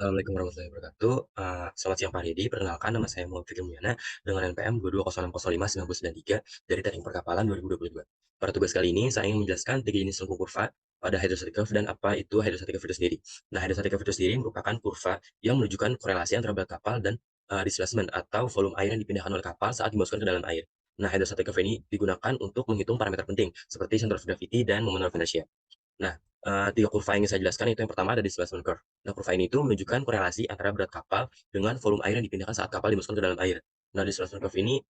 Assalamualaikum warahmatullahi wabarakatuh. Selamat siang Pak Deddy, perkenalkan nama saya Muhammad Fikri Mulyana dengan NPM 220605993 dari Teknik Perkapalan 2022. Pada tugas kali ini, saya ingin menjelaskan 3 jenis lengkung kurva pada hydrostatic curve dan apa itu hydrostatic curve itu sendiri. Nah, hydrostatic curve itu sendiri merupakan kurva yang menunjukkan korelasi antara berat kapal dan displacement atau volume air yang dipindahkan oleh kapal saat dimasukkan ke dalam air. Nah, hydrostatic curve ini digunakan untuk menghitung parameter penting seperti center of gravity dan moment of inertia. Nah, 3 kurva yang ingin saya jelaskan itu yang pertama ada displacement curve. Nah, kurva ini itu menunjukkan korelasi antara berat kapal dengan volume air yang dipindahkan saat kapal dimasukkan ke dalam air. Nah, displacement curve ini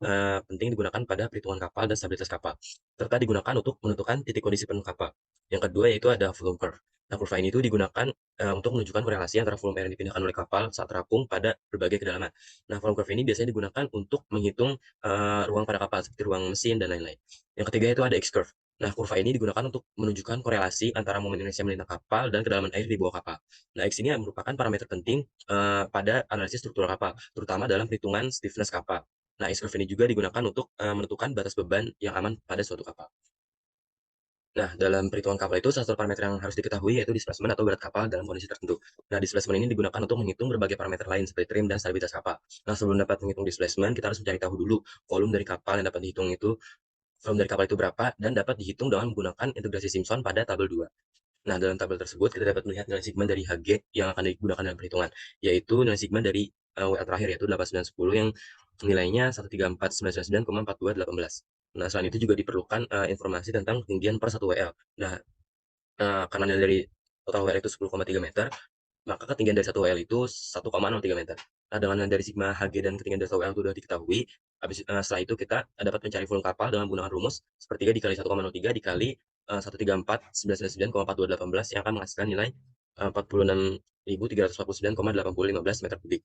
penting digunakan pada perhitungan kapal dan stabilitas kapal, serta digunakan untuk menentukan titik kondisi penuh kapal. Yang kedua yaitu ada volume curve. Nah, kurva ini itu digunakan untuk menunjukkan korelasi antara volume air yang dipindahkan oleh kapal saat terapung pada berbagai kedalaman. Nah, volume curve ini biasanya digunakan untuk menghitung ruang pada kapal seperti ruang mesin dan lain-lain. Yang ketiga itu ada X curve. Nah, kurva ini digunakan untuk menunjukkan korelasi antara momen inersia melintas kapal dan kedalaman air di bawah kapal. Nah, X ini merupakan parameter penting pada analisis struktural kapal, terutama dalam perhitungan stiffness kapal. Nah, X curve ini juga digunakan untuk menentukan batas beban yang aman pada suatu kapal. Nah, dalam perhitungan kapal itu salah satu parameter yang harus diketahui yaitu displacement atau berat kapal dalam kondisi tertentu. Nah, displacement ini digunakan untuk menghitung berbagai parameter lain seperti trim dan stabilitas kapal. Nah, sebelum dapat menghitung displacement, kita harus mencari tahu dulu volume dari kapal yang dapat dihitung itu volume dari kapal itu berapa dan dapat dihitung dengan menggunakan integrasi Simpson pada tabel 2. Nah, dalam tabel tersebut kita dapat melihat nilai sigma dari Hg yang akan digunakan dalam perhitungan, yaitu nilai sigma dari WL terakhir yaitu 8910 yang nilainya 134.999,4218. Nah, selain itu juga diperlukan informasi tentang ketinggian per 1 WL. Nah, karena nilai dari total WL itu 10,3 meter, maka ketinggian dari 1 WL itu 1,03 meter. Nah, dengan nilai dari sigma Hg dan ketinggian dari 1 WL itu sudah diketahui, setelah itu kita dapat mencari volume kapal dengan menggunakan rumus sepertiga dikali 1,03 dikali 134.999,4218 yang akan menghasilkan nilai 46.349,8015 meter kubik.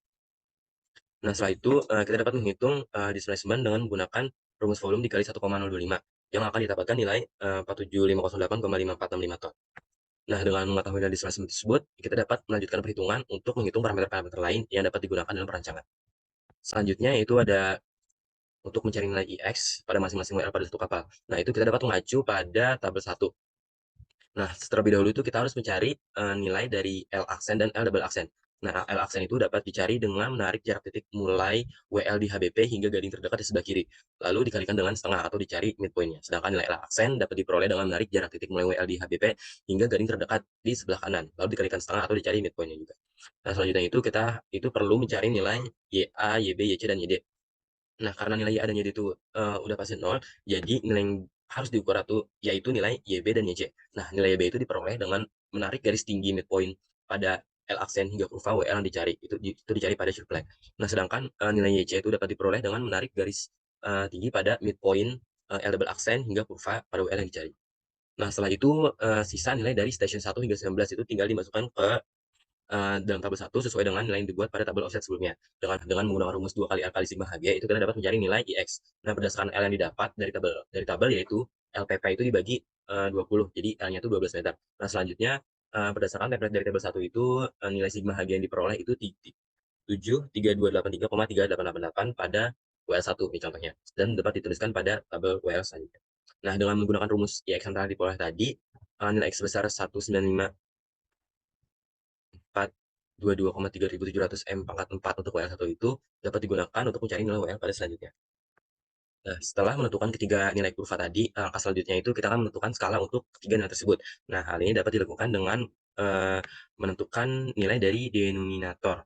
Nah, setelah itu kita dapat menghitung displacement dengan menggunakan rumus volume dikali 1,025 yang akan didapatkan nilai 47.508,5465 ton. Nah, dengan mengetahui nilai displacement tersebut, kita dapat melanjutkan perhitungan untuk menghitung parameter-parameter lain yang dapat digunakan dalam perancangan. Selanjutnya yaitu ada untuk mencari nilai IX pada masing-masing WL pada satu kapal. Nah, itu kita dapat mengacu pada tabel 1. Nah, terlebih dahulu itu kita harus mencari nilai dari L aksen dan L double aksen. Nah, L aksen itu dapat dicari dengan menarik jarak titik mulai WL di HBP hingga gading terdekat di sebelah kiri, lalu dikalikan dengan setengah atau dicari midpoint-nya. Sedangkan nilai L aksen dapat diperoleh dengan menarik jarak titik mulai WL di HBP hingga gading terdekat di sebelah kanan, lalu dikalikan setengah atau dicari midpoint-nya juga. Nah, selanjutnya itu kita itu perlu mencari nilai YA, YB, YC, dan YD. Nah, karena nilai Y A dan YD itu, udah pasti 0, jadi nilai yang harus diukur itu yaitu nilai YB dan YC. Nah, nilai YB itu diperoleh dengan menarik garis tinggi midpoint pada L aksen hingga kurva WL yang dicari, itu dicari pada shoot flag. Nah, sedangkan, nilai YC itu dapat diperoleh dengan menarik garis, tinggi pada midpoint, L double aksen hingga kurva pada WL yang dicari. Nah, setelah itu, sisa nilai dari station 1 hingga 19 itu tinggal dimasukkan ke dalam tabel 1 sesuai dengan nilai yang dibuat pada tabel offset sebelumnya. Dengan menggunakan rumus 2 kali L kali sigma Hg itu kita dapat mencari nilai IX. Nah, berdasarkan L yang didapat dari tabel yaitu LPP itu dibagi 20, jadi L-nya itu 12 meter. Nah, selanjutnya berdasarkan template dari tabel 1 itu nilai sigma Hg yang diperoleh itu 7.3283,3888 pada WL1 nih contohnya, dan dapat dituliskan pada tabel WL selanjutnya. Nah, dengan menggunakan rumus IX yang telah diperoleh tadi, nilai X sebesar 195 422,3700 M pangkat 4 untuk WL1 itu dapat digunakan untuk mencari nilai WL pada selanjutnya. Nah, setelah menentukan ketiga nilai kurva tadi, langkah selanjutnya itu kita akan menentukan skala untuk ketiga nilai tersebut. Nah, hal ini dapat dilakukan dengan menentukan nilai dari denominator.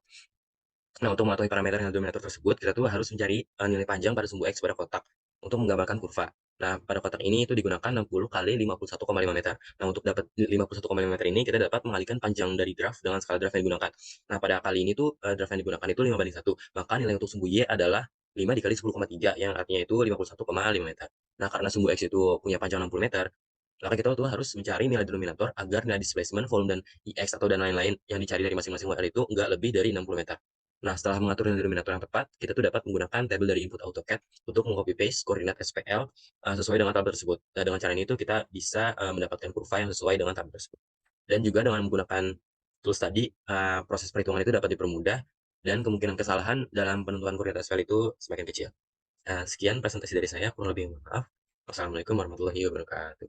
Nah, untuk mengetahui parameter yang denominator tersebut, kita tuh harus mencari nilai panjang pada sumbu X pada kotak untuk menggambarkan kurva. Nah, pada kotak ini itu digunakan 60 kali 51,5 meter. Nah, untuk dapat 51,5 meter ini, kita dapat mengalihkan panjang dari graf dengan skala graf yang digunakan. Nah, pada kali ini tuh graf yang digunakan itu 5:1. Maka nilai untuk sumbu Y adalah 5 dikali 10,3 yang artinya itu 51,5 meter. Nah, karena sumbu X itu punya panjang 60 meter, maka kita tuh harus mencari nilai denominator agar nilai displacement, volume, dan IX atau dan lain-lain yang dicari dari masing-masing WL itu enggak lebih dari 60 meter. Nah, setelah mengatur nilai denominator yang tepat, kita tuh dapat menggunakan tabel dari input AutoCAD untuk meng-copy paste koordinat SPL sesuai dengan tabel tersebut. Nah, dengan cara ini tuh kita bisa mendapatkan kurva yang sesuai dengan tabel tersebut. Dan juga dengan menggunakan tools tadi, proses perhitungan itu dapat dipermudah dan kemungkinan kesalahan dalam penentuan koordinat SPL itu semakin kecil. Sekian presentasi dari saya, kurang lebih mohon maaf. Wassalamualaikum warahmatullahi wabarakatuh.